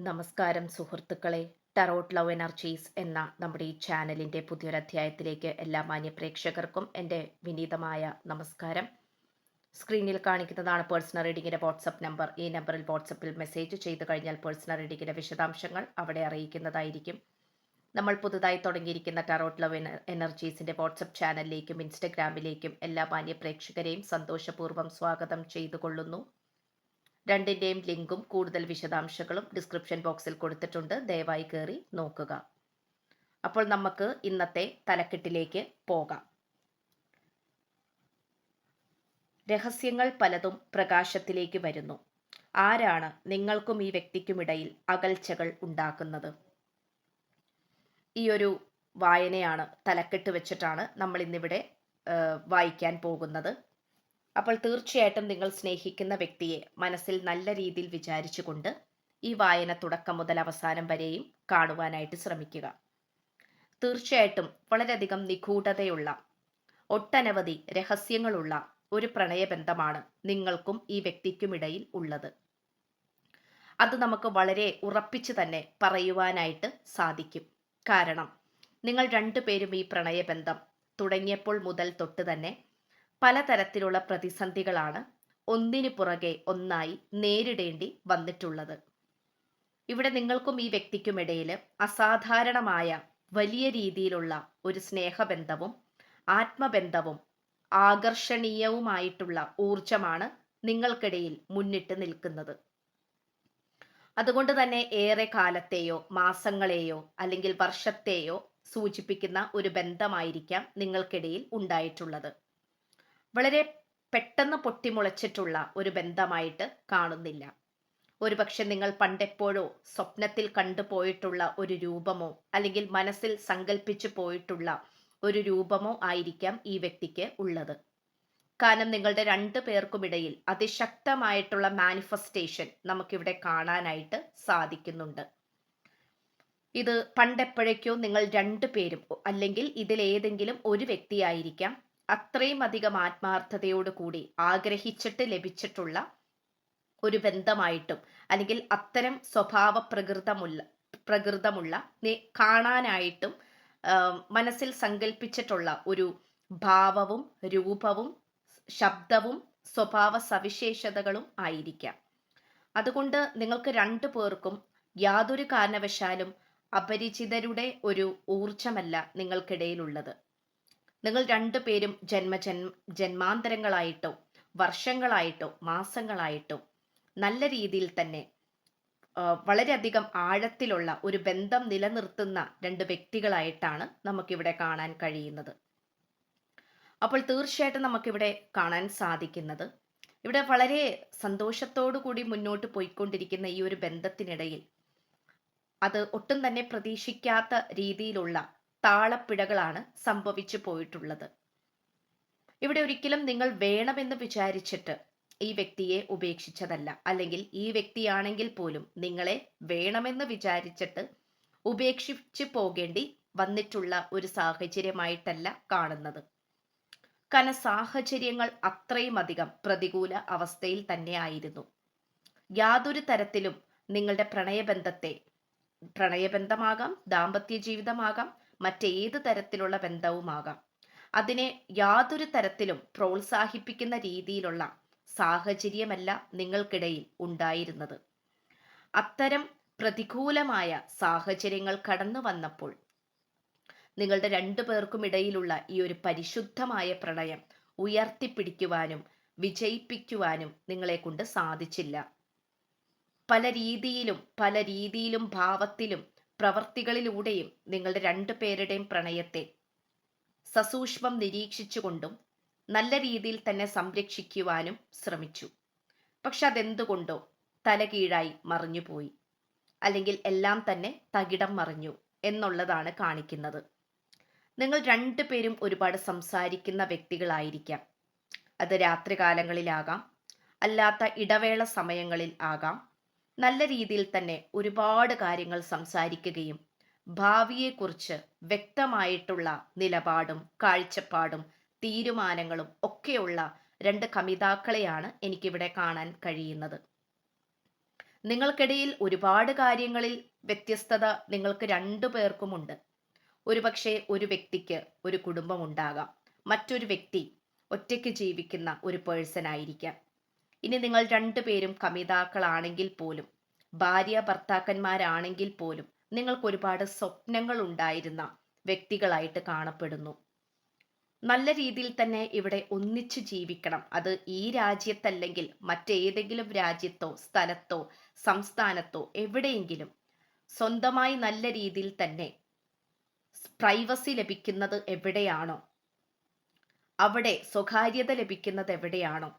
നമസ്കാരം സുഹൃത്തുക്കളെ. Tarot love energies എന്ന നമ്മുടെ ഈ ചാനലിൻ്റെ പുതിയൊരു അധ്യായത്തിലേക്ക് എല്ലാ മാന്യ പ്രേക്ഷകർക്കും എൻ്റെ വിനീതമായ നമസ്കാരം. സ്ക്രീനിൽ കാണിക്കുന്നതാണ് പേഴ്സണൽ റീഡിങ്ങിൻ്റെ വാട്സപ്പ് നമ്പർ. ഈ നമ്പറിൽ വാട്സപ്പിൽ മെസ്സേജ് ചെയ്ത് കഴിഞ്ഞാൽ പേഴ്സണൽ റീഡിങ്ങിൻ്റെ വിശദാംശങ്ങൾ അവിടെ അറിയിക്കുന്നതായിരിക്കും. നമ്മൾ പുതുതായി തുടങ്ങിയിരിക്കുന്ന ടറോട്ട് ലവ് എനർജീസിൻ്റെ വാട്സപ്പ് ചാനലിലേക്കും ഇൻസ്റ്റഗ്രാമിലേക്കും എല്ലാ മാന്യ പ്രേക്ഷകരെയും സന്തോഷപൂർവ്വം സ്വാഗതം ചെയ്തുകൊള്ളുന്നു. രണ്ടിൻ്റെയും ലിങ്കും കൂടുതൽ വിശദാംശങ്ങളും ഡിസ്ക്രിപ്ഷൻ ബോക്സിൽ കൊടുത്തിട്ടുണ്ട്. ദയവായി കയറി നോക്കുക. അപ്പോൾ നമുക്ക് ഇന്നത്തെ തലക്കെട്ടിലേക്ക് പോകാം. രഹസ്യങ്ങൾ പലതും പ്രകാശത്തിലേക്ക് വരുന്നു. ആരാണ് നിങ്ങൾക്കും ഈ വ്യക്തിക്കുമിടയിൽ അകൽച്ചകൾ ഉണ്ടാക്കുന്നത്? ഈ ഒരു വായനയാണ് തലക്കെട്ട് വെച്ചിട്ടാണ് നമ്മൾ ഇന്നിവിടെ വായിക്കാൻ പോകുന്നത്. അപ്പോൾ തീർച്ചയായിട്ടും നിങ്ങൾ സ്നേഹിക്കുന്ന വ്യക്തിയെ മനസ്സിൽ നല്ല രീതിയിൽ വിചാരിച്ചുകൊണ്ട് ഈ വായന തുടക്കം മുതൽ അവസാനം വരെയും കാണുവാനായിട്ട് ശ്രമിക്കുക. തീർച്ചയായിട്ടും വളരെയധികം നിഗൂഢതയുള്ള ഒട്ടനവധി രഹസ്യങ്ങളുള്ള ഒരു പ്രണയബന്ധമാണ് നിങ്ങൾക്കും ഈ വ്യക്തിക്കുമിടയിൽ ഉള്ളത്. അത് നമുക്ക് വളരെ ഉറപ്പിച്ചു തന്നെ പറയുവാനായിട്ട് സാധിക്കും. കാരണം നിങ്ങൾ രണ്ടുപേരും ഈ പ്രണയബന്ധം തുടങ്ങിയപ്പോൾ മുതൽ തൊട്ട് തന്നെ പലതരത്തിലുള്ള പ്രതിസന്ധികളാണ് ഒന്നിനു പുറകെ ഒന്നായി നേരിടേണ്ടി വന്നിട്ടുള്ളത്. ഇവിടെ നിങ്ങൾക്കും ഈ വ്യക്തിക്കുമിടയിൽ അസാധാരണമായ വലിയ രീതിയിലുള്ള ഒരു സ്നേഹബന്ധവും ആത്മബന്ധവും ആകർഷണീയവുമായിട്ടുള്ള ഊർജമാണ് നിങ്ങൾക്കിടയിൽ മുന്നിട്ട് നിൽക്കുന്നത്. അതുകൊണ്ട് തന്നെ ഏറെ കാലത്തെയോ മാസങ്ങളെയോ അല്ലെങ്കിൽ വർഷത്തെയോ സൂചിപ്പിക്കുന്ന ഒരു ബന്ധമായിരിക്കാം നിങ്ങൾക്കിടയിൽ ഉണ്ടായിട്ടുള്ളത്. വളരെ പെട്ടെന്ന് പൊട്ടിമുളച്ചിട്ടുള്ള ഒരു ബന്ധമായിട്ട് കാണുന്നില്ല. ഒരുപക്ഷെ നിങ്ങൾ പണ്ടെപ്പോഴോ സ്വപ്നത്തിൽ കണ്ടുപോയിട്ടുള്ള ഒരു രൂപമോ അല്ലെങ്കിൽ മനസ്സിൽ സങ്കല്പിച്ചു പോയിട്ടുള്ള ഒരു രൂപമോ ആയിരിക്കാം ഈ വ്യക്തിക്ക് ഉള്ളത്. കാരണം നിങ്ങളുടെ രണ്ടു പേർക്കുമിടയിൽ അതിശക്തമായിട്ടുള്ള മാനിഫെസ്റ്റേഷൻ നമുക്കിവിടെ കാണാനായിട്ട് സാധിക്കുന്നുണ്ട്. ഇത് പണ്ടെപ്പോഴേക്കോ നിങ്ങൾ രണ്ടുപേരും അല്ലെങ്കിൽ ഇതിലേതെങ്കിലും ഒരു വ്യക്തിയായിരിക്കാം അത്രയും അധികം ആത്മാർത്ഥതയോട് കൂടി ആഗ്രഹിച്ചിട്ട് ലഭിച്ചിട്ടുള്ള ഒരു ബന്ധമായിട്ടും അല്ലെങ്കിൽ അത്തരം സ്വഭാവ പ്രകൃതമുള്ള കാണാനായിട്ടും മനസ്സിൽ സങ്കല്പിച്ചിട്ടുള്ള ഒരു ഭാവവും രൂപവും ശബ്ദവും സ്വഭാവ സവിശേഷതകളും ആയിരിക്കാം. അതുകൊണ്ട് നിങ്ങൾക്ക് രണ്ടു പേർക്കും യാതൊരു കാരണവശാലും അപരിചിതരുടെ ഒരു ഊർജമല്ല നിങ്ങൾക്കിടയിലുള്ളത്. നിങ്ങൾ രണ്ടുപേരും ജന്മാന്തരങ്ങളായിട്ടോ വർഷങ്ങളായിട്ടോ മാസങ്ങളായിട്ടോ നല്ല രീതിയിൽ തന്നെ വളരെയധികം ആഴത്തിലുള്ള ഒരു ബന്ധം നിലനിർത്തുന്ന രണ്ട് വ്യക്തികളായിട്ടാണ് നമുക്കിവിടെ കാണാൻ കഴിയുന്നത്. അപ്പോൾ തീർച്ചയായിട്ടും നമുക്കിവിടെ കാണാൻ സാധിക്കുന്നത് ഇവിടെ വളരെ സന്തോഷത്തോടു കൂടി മുന്നോട്ട് പോയിക്കൊണ്ടിരിക്കുന്ന ഈ ഒരു ബന്ധത്തിനിടയിൽ അത് ഒട്ടും തന്നെ പ്രതീക്ഷിക്കാത്ത രീതിയിലുള്ള താളപ്പിഴകളാണ് സംഭവിച്ചു പോയിട്ടുള്ളത്. ഇവിടെ ഒരിക്കലും നിങ്ങൾ വേണമെന്ന് വിചാരിച്ചിട്ട് ഈ വ്യക്തിയെ ഉപേക്ഷിച്ചതല്ല, അല്ലെങ്കിൽ ഈ വ്യക്തിയാണെങ്കിൽ പോലും നിങ്ങളെ വേണമെന്ന് വിചാരിച്ചിട്ട് ഉപേക്ഷിച്ചു പോകേണ്ടി വന്നിട്ടുള്ള ഒരു സാഹചര്യമായിട്ടല്ല കാണുന്നത്. കാരണം സാഹചര്യങ്ങൾ അത്രയും അധികം പ്രതികൂല അവസ്ഥയിൽ തന്നെ ആയിരുന്നു. യാതൊരു തരത്തിലും നിങ്ങളുടെ പ്രണയബന്ധമാകാം, ദാമ്പത്യ ജീവിതമാകാം, മറ്റേത് തരത്തിലുള്ള ബന്ധവുമാകാം, അതിനെ യാതൊരു തരത്തിലും പ്രോത്സാഹിപ്പിക്കുന്ന രീതിയിലുള്ള സാഹചര്യമല്ല നിങ്ങൾക്കിടയിൽ ഉണ്ടായിരുന്നത്. അത്തരം പ്രതികൂലമായ സാഹചര്യങ്ങൾ കടന്നു വന്നപ്പോൾ നിങ്ങളുടെ രണ്ടു പേർക്കും ഇടയിലുള്ള ഈ ഒരു പരിശുദ്ധമായ പ്രണയം ഉയർത്തിപ്പിടിക്കുവാനും വിജയിപ്പിക്കുവാനും നിങ്ങളെ കൊണ്ട് സാധിച്ചില്ല. പല രീതിയിലും ഭാവത്തിലും പ്രവർത്തികളിലൂടെയും നിങ്ങളുടെ രണ്ടു പേരുടെയും പ്രണയത്തെ സസൂക്ഷ്മം നിരീക്ഷിച്ചുകൊണ്ടും നല്ല രീതിയിൽ തന്നെ സംരക്ഷിക്കുവാനും ശ്രമിച്ചു. പക്ഷെ അതെന്തുകൊണ്ടോ തലകീഴായി മറിഞ്ഞുപോയി, അല്ലെങ്കിൽ എല്ലാം തന്നെ തകിടം മറിഞ്ഞു എന്നുള്ളതാണ് കാണിക്കുന്നത്. നിങ്ങൾ രണ്ടുപേരും ഒരുപാട് സംസാരിക്കുന്ന വ്യക്തികളായിരിക്കാം. അത് രാത്രികാലങ്ങളിലാകാം, അല്ലാത്ത ഇടവേള സമയങ്ങളിൽ ആകാം. നല്ല രീതിയിൽ തന്നെ ഒരുപാട് കാര്യങ്ങൾ സംസാരിക്കുകയും ഭാവിയെക്കുറിച്ച് വ്യക്തമായിട്ടുള്ള നിലപാടും കാഴ്ചപ്പാടും തീരുമാനങ്ങളും ഒക്കെയുള്ള രണ്ട് കമിതാക്കളെയാണ് എനിക്കിവിടെ കാണാൻ കഴിയുന്നത്. നിങ്ങൾക്കിടയിൽ ഒരുപാട് കാര്യങ്ങളിൽ വ്യത്യസ്തത നിങ്ങൾക്ക് രണ്ടു പേർക്കുമുണ്ട്. ഒരുപക്ഷെ ഒരു വ്യക്തിക്ക് ഒരു കുടുംബം ഉണ്ടാകാം, മറ്റൊരു വ്യക്തി ഒറ്റയ്ക്ക് ജീവിക്കുന്ന ഒരു പേഴ്സൺ ആയിരിക്കാം. ഇനി നിങ്ങൾ രണ്ടുപേരും കമിതാക്കളാണെങ്കിൽ പോലും, ഭാര്യ ഭർത്താക്കന്മാരാണെങ്കിൽ പോലും നിങ്ങൾക്ക് ഒരുപാട് സ്വപ്നങ്ങൾ ഉണ്ടായിരുന്ന വ്യക്തികളായിട്ട് കാണപ്പെടുന്നു. നല്ല രീതിയിൽ തന്നെ ഇവിടെ ഒന്നിച്ചു ജീവിക്കണം. അത് ഈ രാജ്യത്തല്ലെങ്കിൽ മറ്റേതെങ്കിലും രാജ്യത്തോ സ്ഥലത്തോ സംസ്ഥാനത്തോ എവിടെയെങ്കിലും സ്വന്തമായി നല്ല രീതിയിൽ തന്നെ പ്രൈവസി ലഭിക്കുന്നത് എവിടെയാണോ, അവിടെ സ്വകാര്യത ലഭിക്കുന്നത് എവിടെയാണോ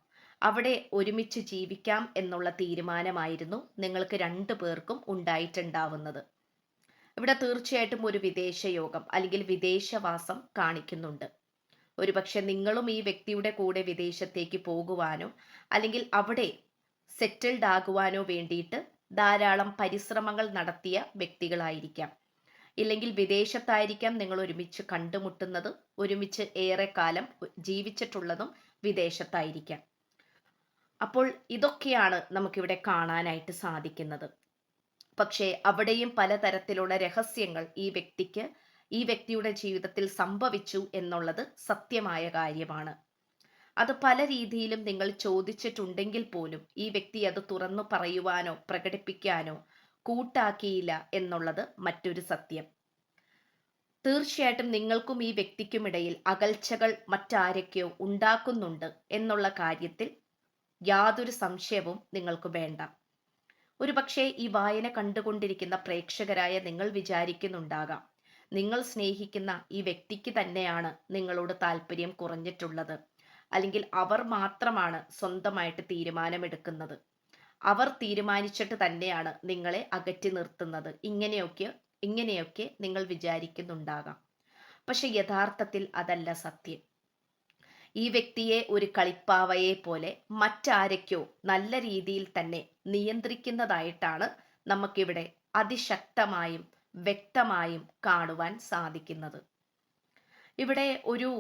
അവിടെ ഒരുമിച്ച് ജീവിക്കാം എന്നുള്ള തീരുമാനമായിരുന്നു നിങ്ങൾക്ക് രണ്ടു പേർക്കും ഉണ്ടായിട്ടുണ്ടാവുന്നത്. ഇവിടെ തീർച്ചയായിട്ടും ഒരു വിദേശ യോഗം അല്ലെങ്കിൽ വിദേശവാസം കാണിക്കുന്നുണ്ട്. ഒരുപക്ഷെ നിങ്ങളും ഈ വ്യക്തിയുടെ കൂടെ വിദേശത്തേക്ക് പോകുവാനോ അല്ലെങ്കിൽ അവിടെ സെറ്റിൽഡ് ആകുവാനോ വേണ്ടിയിട്ട് ധാരാളം പരിശ്രമങ്ങൾ നടത്തിയ വ്യക്തികളായിരിക്കാം. ഇല്ലെങ്കിൽ വിദേശത്തായിരിക്കാം നിങ്ങൾ ഒരുമിച്ച് കണ്ടുമുട്ടുന്നതും ഒരുമിച്ച് ഏറെക്കാലം ജീവിച്ചിട്ടുള്ളതും വിദേശത്തായിരിക്കാം. അപ്പോൾ ഇതൊക്കെയാണ് നമുക്കിവിടെ കാണാനായിട്ട് സാധിക്കുന്നത്. പക്ഷേ അവിടെയും പലതരത്തിലുള്ള രഹസ്യങ്ങൾ ഈ വ്യക്തിയുടെ ജീവിതത്തിൽ സംഭവിച്ചു എന്നുള്ളത് സത്യമായ കാര്യമാണ്. അത് പല രീതിയിലും നിങ്ങൾ ചോദിച്ചിട്ടുണ്ടെങ്കിൽ പോലും ഈ വ്യക്തി അത് തുറന്നു പറയുവാനോ പ്രകടിപ്പിക്കാനോ കൂട്ടാക്കിയില്ല എന്നുള്ളത് മറ്റൊരു സത്യം. തീർച്ചയായിട്ടും നിങ്ങൾക്കും ഈ വ്യക്തിക്കുമിടയിൽ അകൽച്ചകൾ മറ്റാരൊക്കെയോ ഉണ്ടാക്കുന്നുണ്ട് എന്നുള്ള കാര്യത്തിൽ യാതൊരു സംശയവും നിങ്ങൾക്ക് വേണ്ട. ഒരുപക്ഷെ ഈ വായന കണ്ടുകൊണ്ടിരിക്കുന്ന പ്രേക്ഷകരായ നിങ്ങൾ വിചാരിക്കുന്നുണ്ടാകാം, നിങ്ങൾ സ്നേഹിക്കുന്ന ഈ വ്യക്തിക്ക് തന്നെയാണ് നിങ്ങളോട് താല്പര്യം കുറഞ്ഞിട്ടുള്ളത്, അല്ലെങ്കിൽ അവർ മാത്രമാണ് സ്വന്തമായിട്ട് തീരുമാനമെടുക്കുന്നത്, അവർ തീരുമാനിച്ചിട്ട് തന്നെയാണ് നിങ്ങളെ അകറ്റി നിർത്തുന്നത്, ഇങ്ങനെയൊക്കെ നിങ്ങൾ വിചാരിക്കുന്നുണ്ടാകാം. പക്ഷെ യഥാർത്ഥത്തിൽ അതല്ല സത്യം. ഈ വ്യക്തിയെ ഒരു കളിപ്പാവയെ പോലെ മറ്റാരൊക്കെയോ നല്ല രീതിയിൽ തന്നെ നിയന്ത്രിക്കുന്നതായിട്ടാണ് നമുക്കിവിടെ അതിശക്തമായും വ്യക്തമായും കാണുവാൻ സാധിക്കുന്നത്. ഇവിടെ ഒരു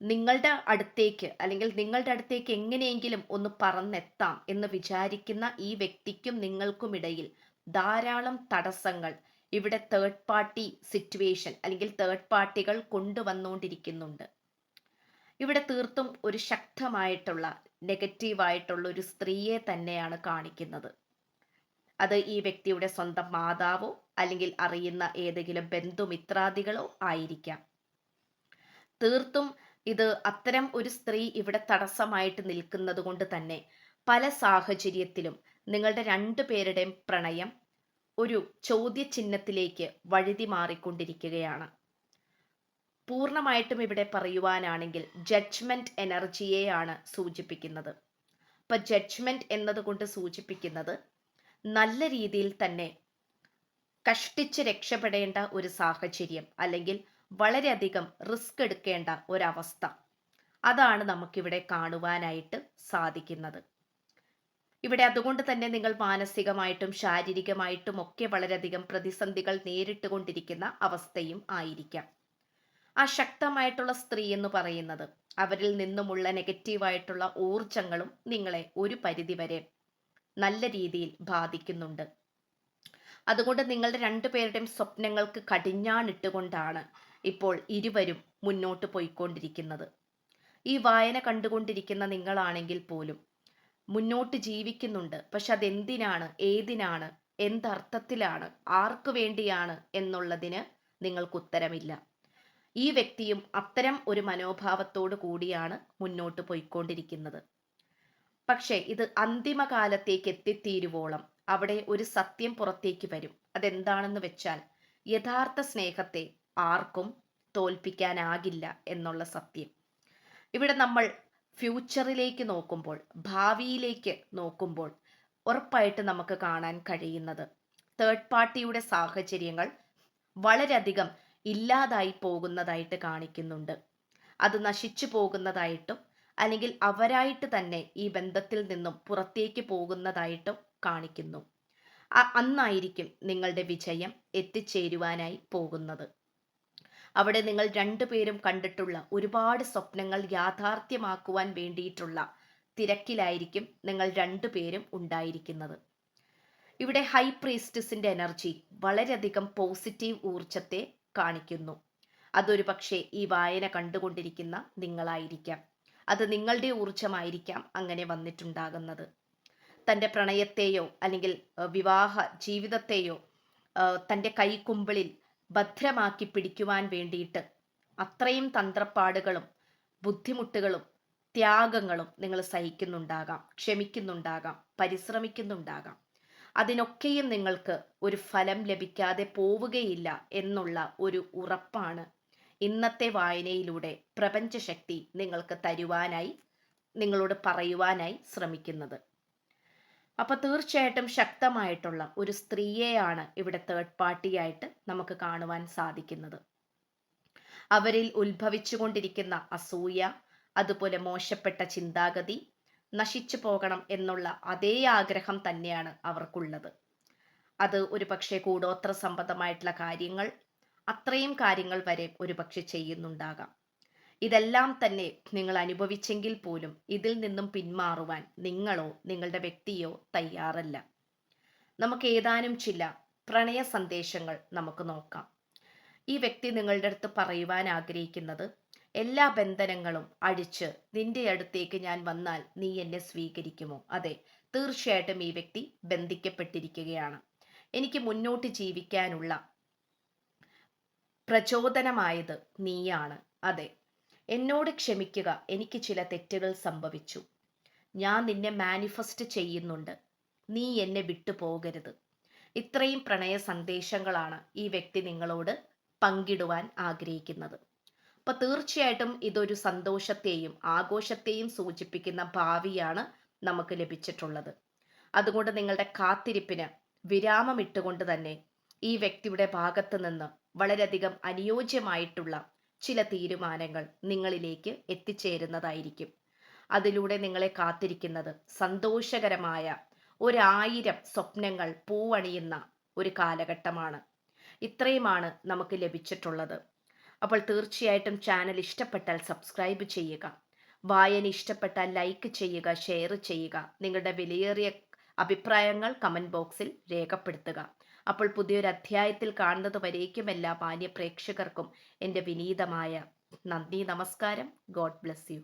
നിങ്ങളുടെ അടുത്തേക്ക് അല്ലെങ്കിൽ നിങ്ങളുടെ അടുത്തേക്ക് എങ്ങനെയെങ്കിലും ഒന്ന് പറന്നെത്താം എന്ന് വിചാരിക്കുന്ന ഈ വ്യക്തിക്കും നിങ്ങൾക്കുമിടയിൽ ധാരാളം തടസ്സങ്ങൾ ഇവിടെ തേർഡ് പാർട്ടി സിറ്റുവേഷൻ അല്ലെങ്കിൽ തേർഡ് പാർട്ടികൾ കൊണ്ടുവന്നുകൊണ്ടിരിക്കുന്നുണ്ട്. ഇവിടെ തീർത്തും ഒരു ശക്തമായിട്ടുള്ള നെഗറ്റീവായിട്ടുള്ള ഒരു സ്ത്രീയെ തന്നെയാണ് കാണിക്കുന്നത്. അത് ഈ വ്യക്തിയുടെ സ്വന്തം മാതാവോ അല്ലെങ്കിൽ അറിയുന്ന ഏതെങ്കിലും ബന്ധുമിത്രാദികളോ ആയിരിക്കാം. തീർത്തും ഇത് അത്തരം ഒരു സ്ത്രീ ഇവിടെ തടസ്സമായിട്ട് നിൽക്കുന്നത് കൊണ്ട് തന്നെ പല സാഹചര്യത്തിലും നിങ്ങളുടെ രണ്ടുപേരുടെയും പ്രണയം ഒരു ചോദ്യചിഹ്നത്തിലേക്ക് വഴുതി മാറിക്കൊണ്ടിരിക്കുകയാണ്. പൂർണ്ണമായിട്ടും ഇവിടെ പറയുവാനാണെങ്കിൽ ജഡ്ജ്മെന്റ് എനർജിയെയാണ് സൂചിപ്പിക്കുന്നത്. അപ്പൊ ജഡ്ജ്മെന്റ് എന്നതുകൊണ്ട് സൂചിപ്പിക്കുന്നത് നല്ല രീതിയിൽ തന്നെ കഷ്ടിച്ച് രക്ഷപ്പെടേണ്ട ഒരു സാഹചര്യം അല്ലെങ്കിൽ വളരെയധികം റിസ്ക് എടുക്കേണ്ട ഒരവസ്ഥ, അതാണ് നമുക്കിവിടെ കാണുവാനായിട്ട് സാധിക്കുന്നത്. ഇവിടെ അതുകൊണ്ട് തന്നെ നിങ്ങൾ മാനസികമായിട്ടും ശാരീരികമായിട്ടും ഒക്കെ വളരെയധികം പ്രതിസന്ധികൾ നേരിട്ടുകൊണ്ടിരിക്കുന്ന അവസ്ഥയും ആയിരിക്കാം. ആ ശക്തമായിട്ടുള്ള സ്ത്രീ എന്ന് പറയുന്നത് അവരിൽ നിന്നുമുള്ള നെഗറ്റീവായിട്ടുള്ള ഊർജങ്ങളും നിങ്ങളെ ഒരു പരിധിവരെ നല്ല രീതിയിൽ ബാധിക്കുന്നുണ്ട്. അതുകൊണ്ട് നിങ്ങളുടെ രണ്ടുപേരുടെയും സ്വപ്നങ്ങൾക്ക് കടിഞ്ഞാണിട്ടുകൊണ്ടാണ് ഇപ്പോൾ ഇരുവരും മുന്നോട്ട് പോയിക്കൊണ്ടിരിക്കുന്നത്. ഈ വായന കണ്ടുകൊണ്ടിരിക്കുന്ന നിങ്ങളാണെങ്കിൽ പോലും മുന്നോട്ട് ജീവിക്കുന്നുണ്ട്. പക്ഷെ അതെന്തിനാണ്, ഏതിനാണ്, എന്തർത്ഥത്തിലാണ്, ആർക്കു വേണ്ടിയാണ് എന്നുള്ളതിന് നിങ്ങൾക്ക് ഉത്തരമില്ല. ഈ വ്യക്തിയും അത്തരം ഒരു മനോഭാവത്തോടു കൂടിയാണ് മുന്നോട്ട് പോയിക്കൊണ്ടിരിക്കുന്നത്. പക്ഷേ ഇത് അന്തിമകാലത്തേക്ക് എത്തിത്തീരുവോളം അവിടെ ഒരു സത്യം പുറത്തേക്ക് വരും. അതെന്താണെന്ന് വെച്ചാൽ യഥാർത്ഥ സ്നേഹത്തെ ആർക്കും തോൽപ്പിക്കാനാകില്ല എന്നുള്ള സത്യം. ഇവിടെ നമ്മൾ ഫ്യൂച്ചറിലേക്ക് നോക്കുമ്പോൾ, ഭാവിയിലേക്ക് നോക്കുമ്പോൾ ഉറപ്പായിട്ട് നമുക്ക് കാണാൻ കഴിയുന്നത് തേർഡ് പാർട്ടിയുടെ സാഹചര്യങ്ങൾ വളരെയധികം ഇല്ലാതായി പോകുന്നതായിട്ട് കാണിക്കുന്നുണ്ട്. അത് നശിച്ചു പോകുന്നതായിട്ടും അല്ലെങ്കിൽ അവരായിട്ട് തന്നെ ഈ ബന്ധത്തിൽ നിന്നും പുറത്തേക്ക് പോകുന്നതായിട്ടും കാണിക്കുന്നു. അന്നായിരിക്കും നിങ്ങളുടെ വിജയം എത്തിച്ചേരുവാനായി പോകുന്നത്. അവിടെ നിങ്ങൾ രണ്ടുപേരും കണ്ടിട്ടുള്ള ഒരുപാട് സ്വപ്നങ്ങൾ യാഥാർത്ഥ്യമാക്കുവാൻ വേണ്ടിയിട്ടുള്ള തിരക്കിലായിരിക്കും നിങ്ങൾ രണ്ടുപേരും ഉണ്ടായിരിക്കുന്നത്. ഇവിടെ ഹൈ പ്രീസ്റ്റസിന്റെ എനർജി വളരെയധികം പോസിറ്റീവ് ഊർജത്തെ കാണിക്കുന്നു. അതൊരു പക്ഷേ ഈ വായന കണ്ടുകൊണ്ടിരിക്കുന്ന നിങ്ങളായിരിക്കാം. അത് നിങ്ങളുടെ ഊർജമായിരിക്കാം അങ്ങനെ വന്നിട്ടുണ്ടാകുന്നത്. തൻ്റെ പ്രണയത്തെയോ അല്ലെങ്കിൽ വിവാഹ ജീവിതത്തെയോ തൻ്റെ കൈക്കുമ്പിളിൽ ഭദ്രമാക്കി പിടിക്കുവാൻ വേണ്ടിയിട്ട് അത്രയും തന്ത്രപ്പാടുകളും ബുദ്ധിമുട്ടുകളും ത്യാഗങ്ങളും നിങ്ങൾ സഹിക്കുന്നുണ്ടാകാം, ക്ഷമിക്കുന്നുണ്ടാകാം, പരിശ്രമിക്കുന്നുണ്ടാകാം. അതിനൊക്കെയും നിങ്ങൾക്ക് ഒരു ഫലം ലഭിക്കാതെ പോവുകയില്ല എന്നുള്ള ഒരു ഉറപ്പാണ് ഇന്നത്തെ വായനയിലൂടെ പ്രപഞ്ചശക്തി നിങ്ങൾക്ക് തരുവാനായി, നിങ്ങളോട് പറയുവാനായി ശ്രമിക്കുന്നത്. അപ്പൊ തീർച്ചയായിട്ടും ശക്തമായിട്ടുള്ള ഒരു സ്ത്രീയെയാണ് ഇവിടെ തേർഡ് പാർട്ടിയായിട്ട് നമുക്ക് കാണുവാൻ സാധിക്കുന്നത്. അവരിൽ ഉത്ഭവിച്ചുകൊണ്ടിരിക്കുന്ന അസൂയ, അതുപോലെ മോശപ്പെട്ട ചിന്താഗതി, നശിച്ചു പോകണം എന്നുള്ള അതേ ആഗ്രഹം തന്നെയാണ് അവർക്കുള്ളത്. അത് ഒരു പക്ഷേ കൂടോത്ര സംബന്ധമായിട്ടുള്ള കാര്യങ്ങൾ, അത്രയും കാര്യങ്ങൾ വരെ ഒരു പക്ഷെ ചെയ്യുന്നുണ്ടാകാം. ഇതെല്ലാം തന്നെ നിങ്ങൾ അനുഭവിച്ചെങ്കിൽ പോലും ഇതിൽ നിന്നും പിന്മാറുവാൻ നിങ്ങളോ നിങ്ങളുടെ വ്യക്തിയോ തയ്യാറല്ല. നമുക്ക് ഏതാനും ചില പ്രണയ സന്ദേശങ്ങൾ നമുക്ക് നോക്കാം. ഈ വ്യക്തി നിങ്ങളുടെ അടുത്ത് പറയുവാൻ ആഗ്രഹിക്കുന്നത്, എല്ലാ ബന്ധനങ്ങളും അഴിച്ച് നിന്റെ അടുത്തേക്ക് ഞാൻ വന്നാൽ നീ എന്നെ സ്വീകരിക്കുമോ? അതെ, തീർച്ചയായിട്ടും ഈ വ്യക്തി ബന്ധിക്കപ്പെട്ടിരിക്കുകയാണ്. എനിക്ക് മുന്നോട്ട് ജീവിക്കാനുള്ള പ്രചോദനമായത് നീയാണ്. അതെ, എന്നോട് ക്ഷമിക്കുക, എനിക്ക് ചില തെറ്റുകൾ സംഭവിച്ചു. ഞാൻ നിന്നെ മാനിഫെസ്റ്റ് ചെയ്യുന്നുണ്ട്, നീ എന്നെ വിട്ടു പോകരുത്. ഇത്രയും പ്രണയ സന്ദേശങ്ങളാണ് ഈ വ്യക്തി നിങ്ങളോട് പങ്കിടുവാൻ ആഗ്രഹിക്കുന്നത്. അപ്പൊ തീർച്ചയായിട്ടും ഇതൊരു സന്തോഷത്തെയും ആഘോഷത്തെയും സൂചിപ്പിക്കുന്ന ഭാവിയാണ് നമുക്ക് ലഭിച്ചിട്ടുള്ളത്. അതുകൊണ്ട് നിങ്ങളുടെ കാത്തിരിപ്പിന് വിരാമമിട്ടുകൊണ്ട് തന്നെ ഈ വ്യക്തിയുടെ ഭാഗത്ത് നിന്ന് വളരെയധികം അനുയോജ്യമായിട്ടുള്ള ചില തീരുമാനങ്ങൾ നിങ്ങളിലേക്ക് എത്തിച്ചേരുന്നതായിരിക്കും. അതിലൂടെ നിങ്ങളെ കാത്തിരിക്കുന്നത് സന്തോഷകരമായ 1000 സ്വപ്നങ്ങൾ പൂവണിയുന്ന ഒരു കാലഘട്ടമാണ്. ഇത്രയുമാണ് നമുക്ക് ലഭിച്ചിട്ടുള്ളത്. അപ്പോൾ തീർച്ചയായിട്ടും ചാനൽ ഇഷ്ടപ്പെട്ടാൽ സബ്സ്ക്രൈബ് ചെയ്യുക, വായന ഇഷ്ടപ്പെട്ടാൽ ലൈക്ക് ചെയ്യുക, ഷെയർ ചെയ്യുക, നിങ്ങളുടെ വിലയേറിയ അഭിപ്രായങ്ങൾ കമൻറ്റ് ബോക്സിൽ രേഖപ്പെടുത്തുക. അപ്പോൾ പുതിയൊരു അധ്യായത്തിൽ കാണുന്നത് വരേക്കും എല്ലാ മാന്യ പ്രേക്ഷകർക്കും എൻ്റെ വിനീതമായ നന്ദി, നമസ്കാരം. God bless you.